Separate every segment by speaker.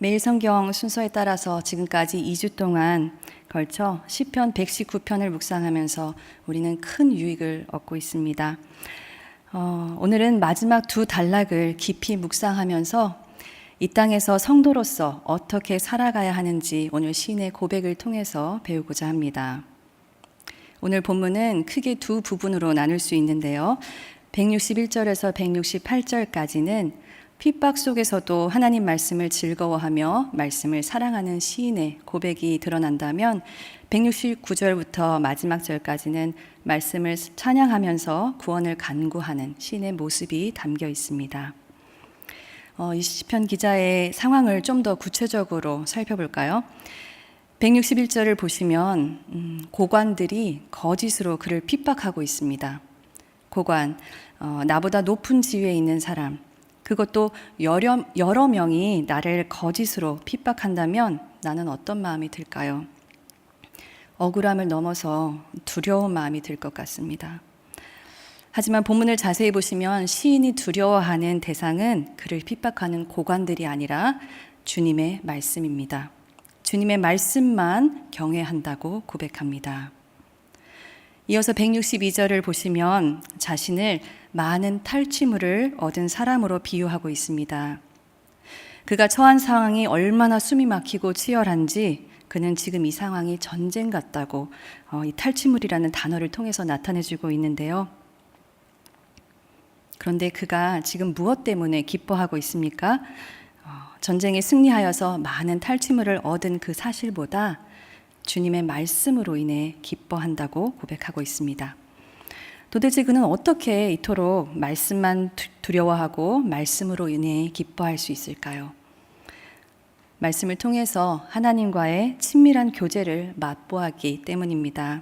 Speaker 1: 매일 성경 순서에 따라서 지금까지 2주 동안 걸쳐 시편 119편을 묵상하면서 우리는 큰 유익을 얻고 있습니다. 오늘은 마지막 두 단락을 깊이 묵상하면서 이 땅에서 성도로서 어떻게 살아가야 하는지 오늘 시인의 고백을 통해서 배우고자 합니다. 오늘 본문은 크게 두 부분으로 나눌 수 있는데요. 161절에서 168절까지는 핍박 속에서도 하나님 말씀을 즐거워하며 말씀을 사랑하는 시인의 고백이 드러난다면 169절부터 마지막 절까지는 말씀을 찬양하면서 구원을 간구하는 시인의 모습이 담겨 있습니다. 이 시편 기자의 상황을 좀 더 구체적으로 살펴볼까요? 161절을 보시면 고관들이 거짓으로 그를 핍박하고 있습니다. 고관, 나보다 높은 지위에 있는 사람, 그것도 여러 명이 나를 거짓으로 핍박한다면 나는 어떤 마음이 들까요? 억울함을 넘어서 두려운 마음이 들 것 같습니다. 하지만 본문을 자세히 보시면 시인이 두려워하는 대상은 그를 핍박하는 고관들이 아니라 주님의 말씀입니다. 주님의 말씀만 경외한다고 고백합니다. 이어서 162절을 보시면 자신을 많은 탈취물을 얻은 사람으로 비유하고 있습니다. 그가 처한 상황이 얼마나 숨이 막히고 치열한지 그는 지금 이 상황이 전쟁 같다고 이 탈취물이라는 단어를 통해서 나타내주고 있는데요. 그런데 그가 지금 무엇 때문에 기뻐하고 있습니까? 전쟁에 승리하여서 많은 탈취물을 얻은 그 사실보다 주님의 말씀으로 인해 기뻐한다고 고백하고 있습니다. 도대체 그는 어떻게 이토록 말씀만 두려워하고 말씀으로 인해 기뻐할 수 있을까요? 말씀을 통해서 하나님과의 친밀한 교제를 맛보았기 때문입니다.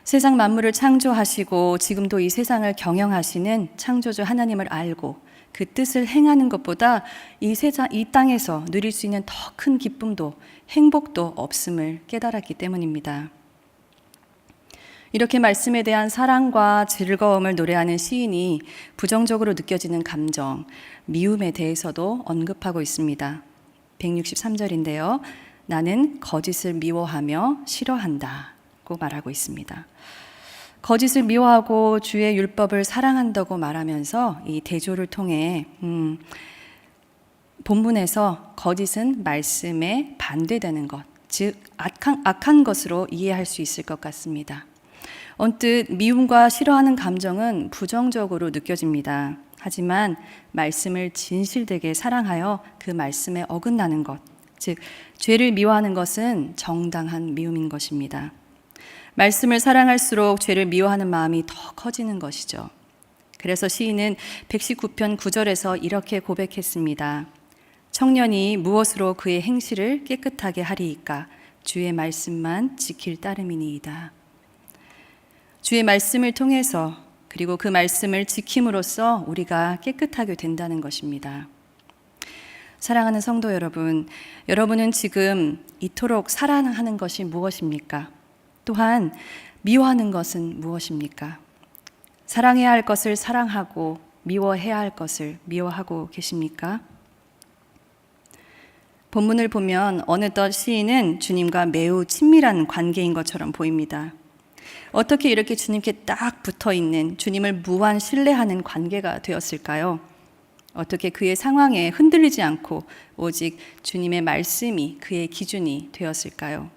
Speaker 1: 세상 만물을 창조하시고 지금도 이 세상을 경영하시는 창조주 하나님을 알고 그 뜻을 행하는 것보다 이 땅에서 누릴 수 있는 더 큰 기쁨도 행복도 없음을 깨달았기 때문입니다. 이렇게 말씀에 대한 사랑과 즐거움을 노래하는 시인이 부정적으로 느껴지는 감정, 미움에 대해서도 언급하고 있습니다. 163절인데요. 나는 거짓을 미워하며 싫어한다고 말하고 있습니다. 거짓을 미워하고 주의 율법을 사랑한다고 말하면서 이 대조를 통해 본문에서 거짓은 말씀에 반대되는 것, 즉 악한 것으로 이해할 수 있을 것 같습니다. 언뜻 미움과 싫어하는 감정은 부정적으로 느껴집니다. 하지만 말씀을 진실되게 사랑하여 그 말씀에 어긋나는 것, 즉 죄를 미워하는 것은 정당한 미움인 것입니다. 말씀을 사랑할수록 죄를 미워하는 마음이 더 커지는 것이죠. 그래서 시인은 119편 9절에서 이렇게 고백했습니다. 청년이 무엇으로 그의 행실을 깨끗하게 하리이까? 주의 말씀만 지킬 따름이니이다. 주의 말씀을 통해서 그리고 그 말씀을 지킴으로써 우리가 깨끗하게 된다는 것입니다. 사랑하는 성도 여러분, 여러분은 지금 이토록 사랑하는 것이 무엇입니까? 또한 미워하는 것은 무엇입니까? 사랑해야 할 것을 사랑하고 미워해야 할 것을 미워하고 계십니까? 본문을 보면 어느덧 시인은 주님과 매우 친밀한 관계인 것처럼 보입니다. 어떻게 이렇게 주님께 딱 붙어있는 주님을 무한 신뢰하는 관계가 되었을까요? 어떻게 그의 상황에 흔들리지 않고 오직 주님의 말씀이 그의 기준이 되었을까요?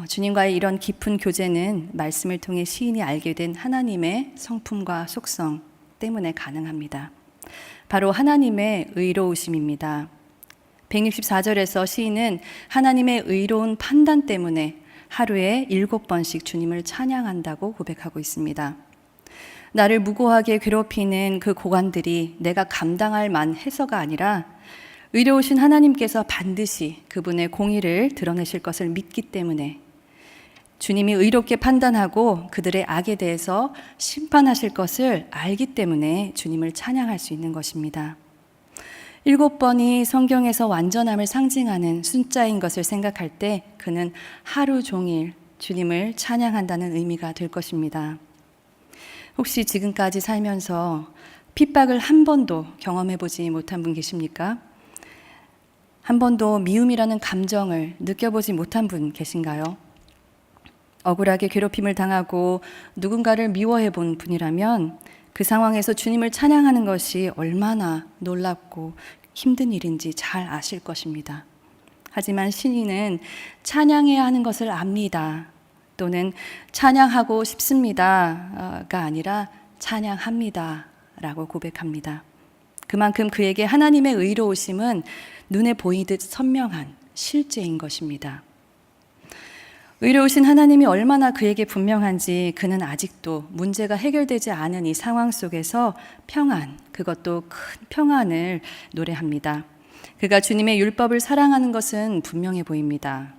Speaker 1: 주님과의 이런 깊은 교제는 말씀을 통해 시인이 알게 된 하나님의 성품과 속성 때문에 가능합니다. 바로 하나님의 의로우심입니다. 164절에서 시인은 하나님의 의로운 판단 때문에 하루에 7번씩 주님을 찬양한다고 고백하고 있습니다. 나를 무고하게 괴롭히는 그 고관들이 내가 감당할 만해서가 아니라 의로우신 하나님께서 반드시 그분의 공의를 드러내실 것을 믿기 때문에 주님이 의롭게 판단하고 그들의 악에 대해서 심판하실 것을 알기 때문에 주님을 찬양할 수 있는 것입니다. 7번이 성경에서 완전함을 상징하는 숫자인 것을 생각할 때 그는 하루 종일 주님을 찬양한다는 의미가 될 것입니다. 혹시 지금까지 살면서 핍박을 한 번도 경험해 보지 못한 분 계십니까? 한 번도 미움이라는 감정을 느껴보지 못한 분 계신가요? 억울하게 괴롭힘을 당하고 누군가를 미워해 본 분이라면 그 상황에서 주님을 찬양하는 것이 얼마나 놀랍고 힘든 일인지 잘 아실 것입니다. 하지만 시인은 찬양해야 하는 것을 압니다. 또는 찬양하고 싶습니다가 아니라 찬양합니다 라고 고백합니다. 그만큼 그에게 하나님의 의로우심은 눈에 보이듯 선명한 실제인 것입니다. 의로우신 하나님이 얼마나 그에게 분명한지 그는 아직도 문제가 해결되지 않은 이 상황 속에서 평안, 그것도 큰 평안을 노래합니다. 그가 주님의 율법을 사랑하는 것은 분명해 보입니다.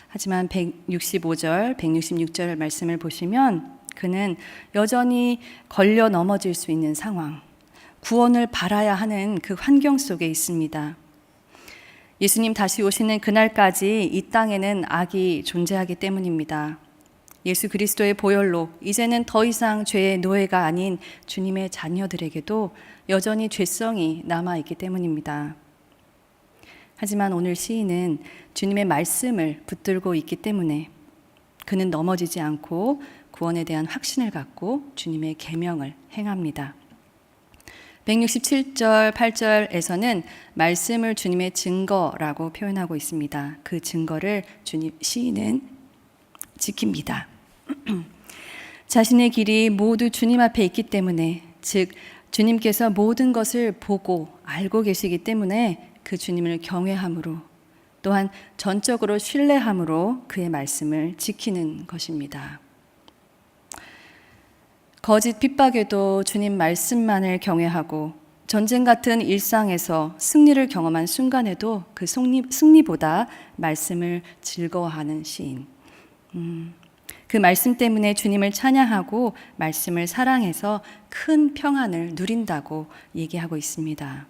Speaker 1: 하지만 165절, 166절 말씀을 보시면 그는 여전히 걸려 넘어질 수 있는 상황, 구원을 바라야 하는 그 환경 속에 있습니다. 예수님 다시 오시는 그날까지 이 땅에는 악이 존재하기 때문입니다. 예수 그리스도의 보혈로 이제는 더 이상 죄의 노예가 아닌 주님의 자녀들에게도 여전히 죄성이 남아있기 때문입니다. 하지만 오늘 시인은 주님의 말씀을 붙들고 있기 때문에 그는 넘어지지 않고 구원에 대한 확신을 갖고 주님의 계명을 행합니다. 167절, 8절에서는 말씀을 주님의 증거라고 표현하고 있습니다. 그 증거를 시인은 지킵니다. 자신의 길이 모두 주님 앞에 있기 때문에, 즉 주님께서 모든 것을 보고 알고 계시기 때문에 그 주님을 경외함으로 또한 전적으로 신뢰함으로 그의 말씀을 지키는 것입니다. 거짓 핍박에도 주님 말씀만을 경외하고 전쟁 같은 일상에서 승리를 경험한 순간에도 그 승리보다 말씀을 즐거워하는 시인. 그 말씀 때문에 주님을 찬양하고 말씀을 사랑해서 큰 평안을 누린다고 얘기하고 있습니다.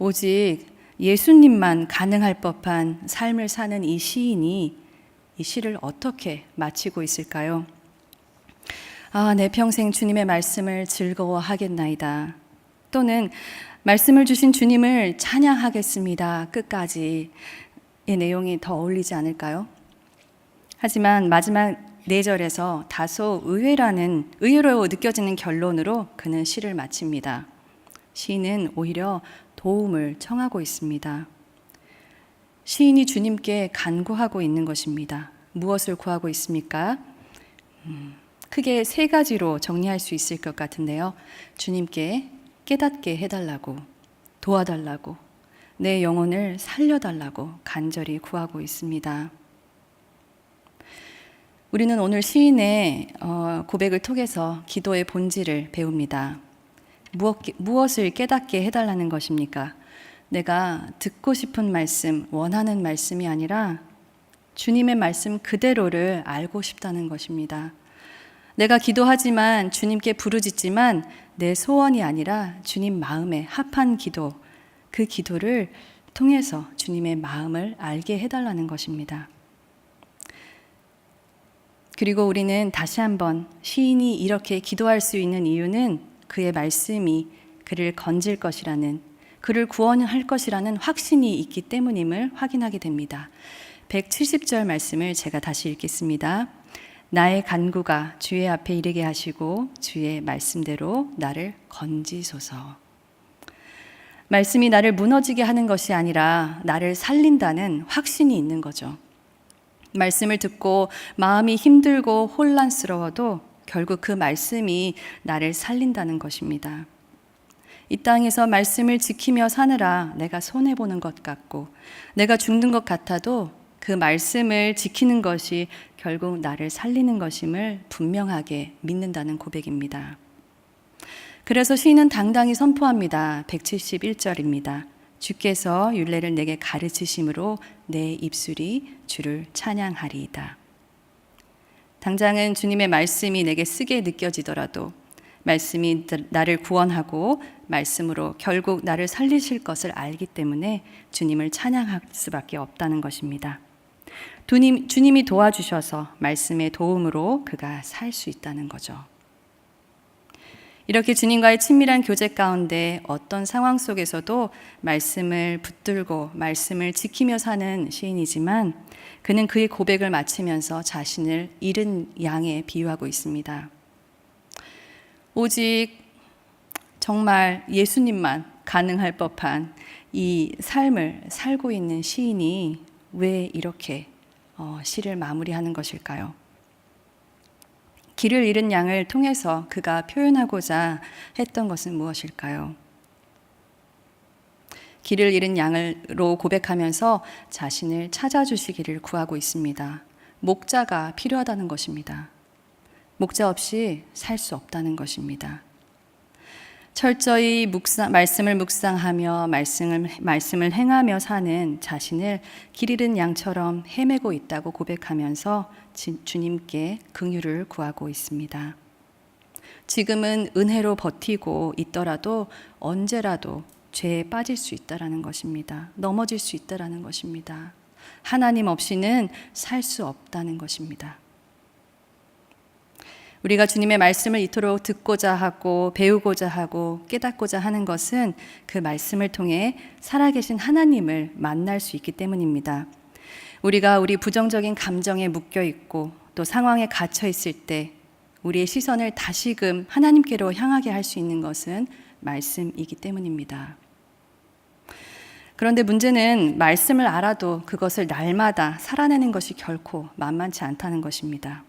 Speaker 1: 오직 예수님만 가능할 법한 삶을 사는 이 시인이 이 시를 어떻게 마치고 있을까요? 내 평생 주님의 말씀을 즐거워하겠나이다. 또는 말씀을 주신 주님을 찬양하겠습니다. 끝까지 이 내용이 더 어울리지 않을까요? 하지만 마지막 4절에서 다소 의외로 느껴지는 결론으로 그는 시를 마칩니다. 시인은 오히려 도움을 청하고 있습니다. 시인이 주님께 간구하고 있는 것입니다. 무엇을 구하고 있습니까? 크게 3가지로 정리할 수 있을 것 같은데요. 주님께 깨닫게 해달라고, 도와달라고, 내 영혼을 살려달라고 간절히 구하고 있습니다. 우리는 오늘 시인의 고백을 통해서 기도의 본질을 배웁니다. 무엇을 깨닫게 해달라는 것입니까? 내가 듣고 싶은 말씀, 원하는 말씀이 아니라 주님의 말씀 그대로를 알고 싶다는 것입니다. 내가 기도하지만 주님께 부르짖지만 내 소원이 아니라 주님 마음에 합한 기도, 그 기도를 통해서 주님의 마음을 알게 해달라는 것입니다. 그리고 우리는 다시 한번 시인이 이렇게 기도할 수 있는 이유는 그의 말씀이 그를 건질 것이라는, 그를 구원할 것이라는 확신이 있기 때문임을 확인하게 됩니다. 170절 말씀을 제가 다시 읽겠습니다. 나의 간구가 주의 앞에 이르게 하시고 주의 말씀대로 나를 건지소서. 말씀이 나를 무너지게 하는 것이 아니라 나를 살린다는 확신이 있는 거죠. 말씀을 듣고 마음이 힘들고 혼란스러워도 결국 그 말씀이 나를 살린다는 것입니다. 이 땅에서 말씀을 지키며 사느라 내가 손해보는 것 같고 내가 죽는 것 같아도 그 말씀을 지키는 것이 결국 나를 살리는 것임을 분명하게 믿는다는 고백입니다. 그래서 시인은 당당히 선포합니다. 171절입니다. 주께서 율례를 내게 가르치심으로 내 입술이 주를 찬양하리이다. 당장은 주님의 말씀이 내게 쓰게 느껴지더라도 말씀이 나를 구원하고 말씀으로 결국 나를 살리실 것을 알기 때문에 주님을 찬양할 수밖에 없다는 것입니다. 주님이 도와주셔서 말씀의 도움으로 그가 살 수 있다는 거죠. 이렇게 주님과의 친밀한 교제 가운데 어떤 상황 속에서도 말씀을 붙들고 말씀을 지키며 사는 시인이지만 그는 그의 고백을 마치면서 자신을 잃은 양에 비유하고 있습니다. 오직 정말 예수님만 가능할 법한 이 삶을 살고 있는 시인이 왜 이렇게 시를 마무리하는 것일까요? 길을 잃은 양을 통해서 그가 표현하고자 했던 것은 무엇일까요? 길을 잃은 양으로 고백하면서 자신을 찾아주시기를 구하고 있습니다. 목자가 필요하다는 것입니다. 목자 없이 살 수 없다는 것입니다. 철저히 말씀을 묵상하며 말씀을 행하며 사는 자신을 길 잃은 양처럼 헤매고 있다고 고백하면서 주님께 긍휼을 구하고 있습니다. 지금은 은혜로 버티고 있더라도 언제라도 죄에 빠질 수 있다라는 것입니다. 넘어질 수 있다라는 것입니다. 하나님 없이는 살 수 없다는 것입니다. 우리가 주님의 말씀을 이토록 듣고자 하고 배우고자 하고 깨닫고자 하는 것은 그 말씀을 통해 살아계신 하나님을 만날 수 있기 때문입니다. 우리가 우리 부정적인 감정에 묶여 있고 또 상황에 갇혀 있을 때 우리의 시선을 다시금 하나님께로 향하게 할 수 있는 것은 말씀이기 때문입니다. 그런데 문제는 말씀을 알아도 그것을 날마다 살아내는 것이 결코 만만치 않다는 것입니다.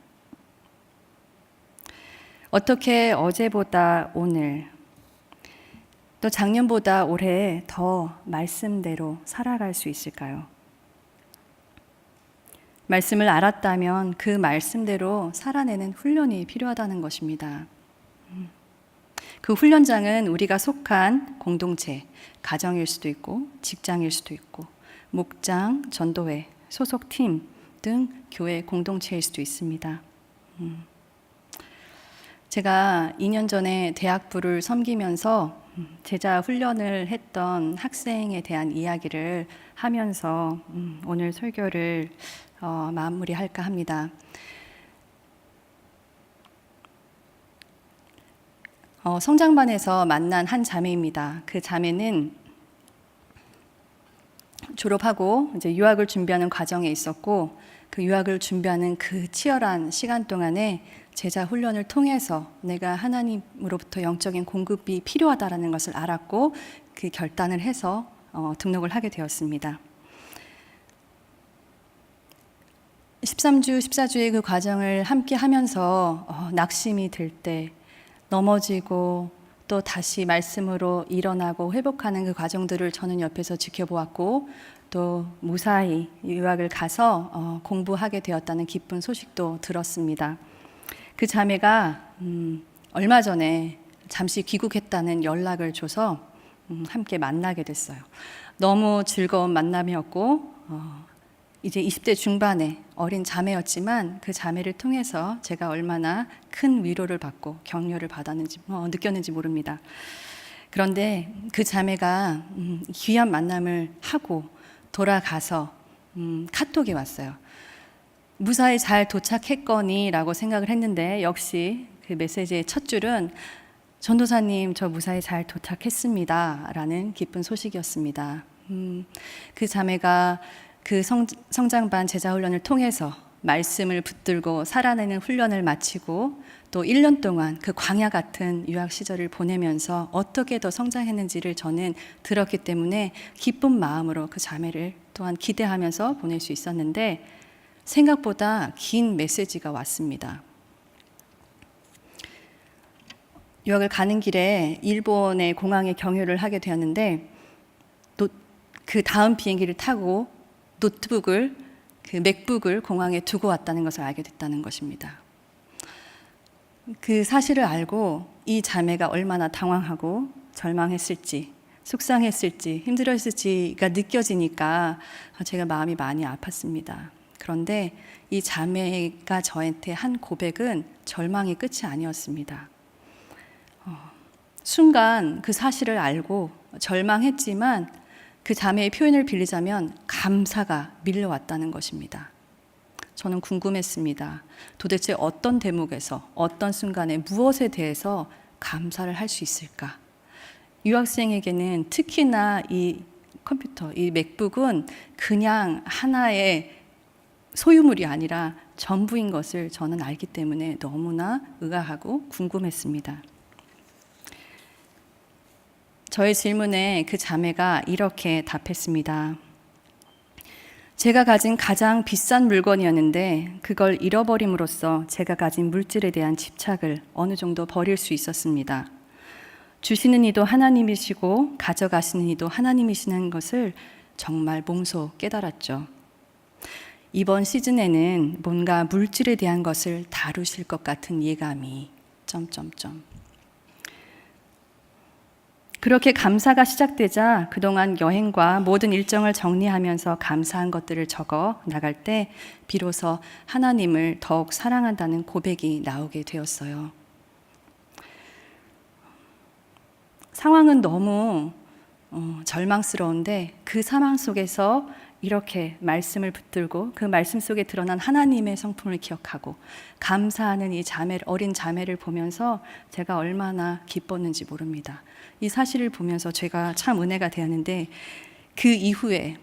Speaker 1: 어떻게 어제보다 오늘 또 작년보다 올해 더 말씀대로 살아갈 수 있을까요? 말씀을 알았다면 그 말씀대로 살아내는 훈련이 필요하다는 것입니다. 그 훈련장은 우리가 속한 공동체, 가정일 수도 있고 직장일 수도 있고 목장, 전도회, 소속팀 등 교회 공동체일 수도 있습니다. 제가 2년 전에 대학부를 섬기면서 제자 훈련을 했던 학생에 대한 이야기를 하면서 오늘 설교를 마무리할까 합니다. 성장반에서 만난 한 자매입니다. 그 자매는 졸업하고 이제 유학을 준비하는 과정에 있었고 그 유학을 준비하는 그 치열한 시간 동안에 제자 훈련을 통해서 내가 하나님으로부터 영적인 공급이 필요하다라는 것을 알았고 그 결단을 해서 등록을 하게 되었습니다. 13주, 14주의 그 과정을 함께 하면서 낙심이 들 때 넘어지고 또 다시 말씀으로 일어나고 회복하는 그 과정들을 저는 옆에서 지켜보았고 또 무사히 유학을 가서 공부하게 되었다는 기쁜 소식도 들었습니다. 그 자매가 얼마 전에 잠시 귀국했다는 연락을 줘서 함께 만나게 됐어요. 너무 즐거운 만남이었고 이제 20대 중반의 어린 자매였지만 그 자매를 통해서 제가 얼마나 큰 위로를 받고 격려를 받았는지 느꼈는지 모릅니다. 그런데 그 자매가 귀한 만남을 하고 돌아가서 카톡이 왔어요. 무사히 잘 도착했거니 라고 생각을 했는데 역시 그 메시지의 첫 줄은 전도사님 저 무사히 잘 도착했습니다 라는 기쁜 소식이었습니다. 그 자매가 그 성장반 제자훈련을 통해서 말씀을 붙들고 살아내는 훈련을 마치고 또 1년 동안 그 광야 같은 유학 시절을 보내면서 어떻게 더 성장했는지를 저는 들었기 때문에 기쁜 마음으로 그 자매를 또한 기대하면서 보낼 수 있었는데 생각보다 긴 메시지가 왔습니다. 유학을 가는 길에 일본의 공항에 경유를 하게 되었는데 그 다음 비행기를 타고 노트북을 그 맥북을 공항에 두고 왔다는 것을 알게 됐다는 것입니다. 그 사실을 알고 이 자매가 얼마나 당황하고 절망했을지 속상했을지 힘들었을지가 느껴지니까 제가 마음이 많이 아팠습니다. 그런데 이 자매가 저한테 한 고백은 절망의 끝이 아니었습니다. 순간 그 사실을 알고 절망했지만 그 자매의 표현을 빌리자면 감사가 밀려왔다는 것입니다. 저는 궁금했습니다. 도대체 어떤 대목에서 어떤 순간에 무엇에 대해서 감사를 할 수 있을까? 유학생에게는 특히나 이 컴퓨터, 이 맥북은 그냥 하나의 소유물이 아니라 전부인 것을 저는 알기 때문에 너무나 의아하고 궁금했습니다. 저의 질문에 그 자매가 이렇게 답했습니다. 제가 가진 가장 비싼 물건이었는데 그걸 잃어버림으로써 제가 가진 물질에 대한 집착을 어느 정도 버릴 수 있었습니다. 주시는 이도 하나님이시고 가져가시는 이도 하나님이시는 것을 정말 몸소 깨달았죠. 이번 시즌에는 뭔가 물질에 대한 것을 다루실 것 같은 예감이 그렇게 감사가 시작되자 그동안 여행과 모든 일정을 정리하면서 감사한 것들을 적어 나갈 때 비로소 하나님을 더욱 사랑한다는 고백이 나오게 되었어요. 상황은 너무 절망스러운데 그 상황 속에서 이렇게 말씀을 붙들고 그 말씀 속에 드러난 하나님의 성품을 기억하고 감사하는 이 어린 자매를 보면서 제가 얼마나 기뻤는지 모릅니다. 이 사실을 보면서 제가 참 은혜가 되었는데 그 이후에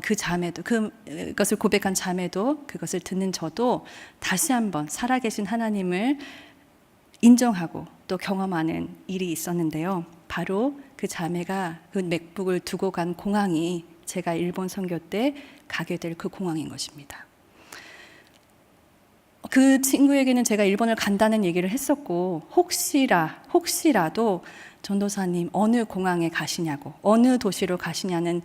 Speaker 1: 그 자매도 그것을 고백한 자매도 그것을 듣는 저도 다시 한번 살아계신 하나님을 인정하고 또 경험하는 일이 있었는데요. 바로 그 자매가 그 맥북을 두고 간 공항이 제가 일본 선교 때 가게 될 그 공항인 것입니다. 그 친구에게는 제가 일본을 간다는 얘기를 했었고 혹시라도 전도사님 어느 공항에 가시냐고 어느 도시로 가시냐는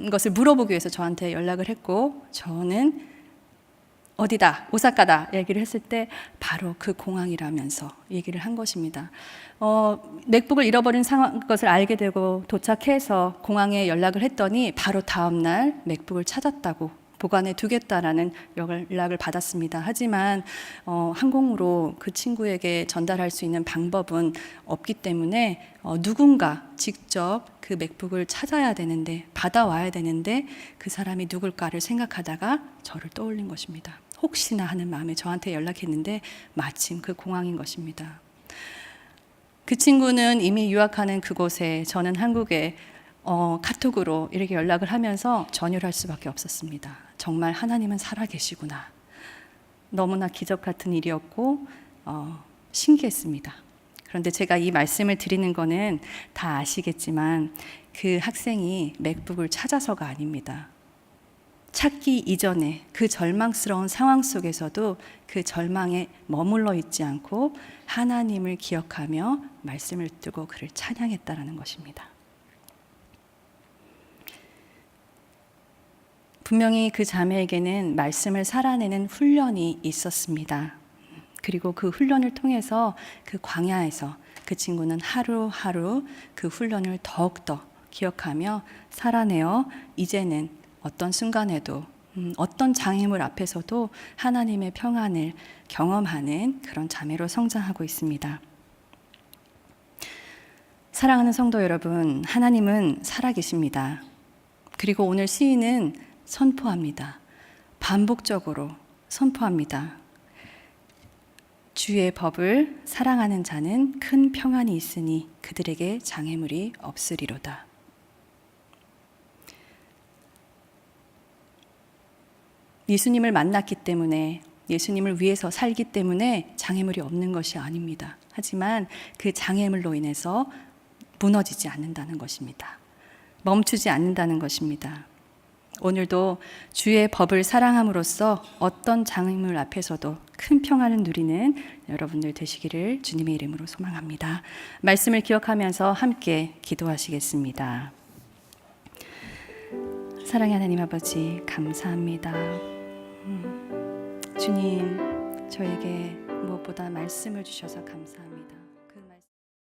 Speaker 1: 것을 물어보기 위해서 저한테 연락을 했고 저는 어디다 오사카다 얘기를 했을 때 바로 그 공항이라면서 얘기를 한 것입니다. 맥북을 잃어버린 것을 알게 되고 도착해서 공항에 연락을 했더니 바로 다음 날 맥북을 찾았다고 보관해 두겠다라는 연락을 받았습니다. 하지만 항공으로 그 친구에게 전달할 수 있는 방법은 없기 때문에 누군가 직접 그 맥북을 찾아야 되는데 받아와야 되는데 그 사람이 누굴까를 생각하다가 저를 떠올린 것입니다. 혹시나 하는 마음에 저한테 연락했는데 마침 그 공항인 것입니다. 그 친구는 이미 유학하는 그곳에 저는 한국에 카톡으로 이렇게 연락을 하면서 전율할 수밖에 없었습니다. 정말 하나님은 살아계시구나. 너무나 기적 같은 일이었고 신기했습니다. 그런데 제가 이 말씀을 드리는 거는 다 아시겠지만 그 학생이 맥북을 찾아서가 아닙니다. 찾기 이전에 그 절망스러운 상황 속에서도 그 절망에 머물러 있지 않고 하나님을 기억하며 말씀을 뜨고 그를 찬양했다라는 것입니다. 분명히 그 자매에게는 말씀을 살아내는 훈련이 있었습니다. 그리고 그 훈련을 통해서 그 광야에서 그 친구는 하루하루 그 훈련을 더욱더 기억하며 살아내어 이제는 어떤 순간에도 어떤 장애물 앞에서도 하나님의 평안을 경험하는 그런 자매로 성장하고 있습니다. 사랑하는 성도 여러분, 하나님은 살아계십니다. 그리고 오늘 시인은 선포합니다. 반복적으로 선포합니다. 주의 법을 사랑하는 자는 큰 평안이 있으니 그들에게 장애물이 없으리로다. 예수님을 만났기 때문에 예수님을 위해서 살기 때문에 장애물이 없는 것이 아닙니다. 하지만 그 장애물로 인해서 무너지지 않는다는 것입니다. 멈추지 않는다는 것입니다. 오늘도 주의 법을 사랑함으로써 어떤 장애물 앞에서도 큰 평안을 누리는 여러분들 되시기를 주님의 이름으로 소망합니다. 말씀을 기억하면서 함께 기도하시겠습니다. 사랑의 하나님 아버지, 감사합니다. 주님, 저에게 무엇보다 말씀을 주셔서 감사합니다.